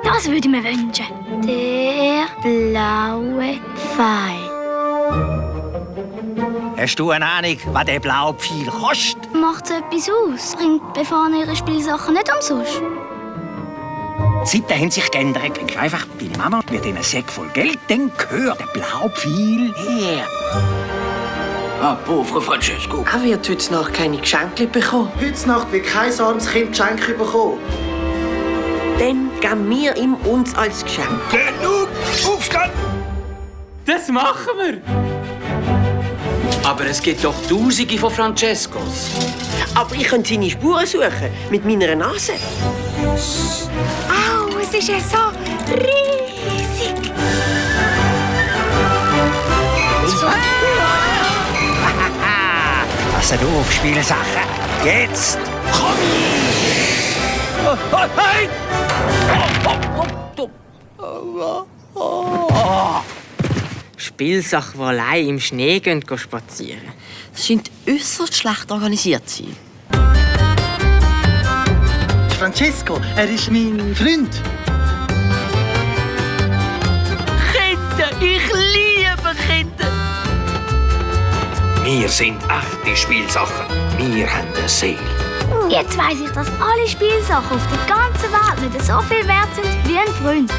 Das würde ich mir wünschen. Der blaue Pfeil. Hast du eine Ahnung, was der blaue Pfeil kostet? Macht es etwas aus? Bringt Befahren ihre Spielsachen nicht umsonst? Die Zeiten haben sich geändert. Denkst einfach, deine Mama mit einem Säck voll Geld, dann gehört der blaue Pfeil her. Ah, pauvre Francesco. Er wird heute Nacht keine Geschenke bekommen. Heute Nacht wird kein armes Kind Geschenke bekommen. Dann geben wir ihm uns als Geschenk. Genug! Aufstand! Das machen wir! Aber es gibt doch Tausende von Francescos. Aber ich könnte seine Spuren suchen. Mit meiner Nase. Au, es ist ja so riesig. Pass auf, Spielsachen. Jetzt komm ich! Oh, oh, nein! Spielsachen, die allein im Schnee gehen spazieren. Das scheint äußerst schlecht organisiert zu sein. Francesco, er ist mein Freund. Kinder, ich liebe Kinder. Wir sind echte Spielsachen. Wir haben eine Seele. Jetzt weiss ich, dass alle Spielsachen auf der ganzen Welt nicht so viel wert sind wie ein Freund.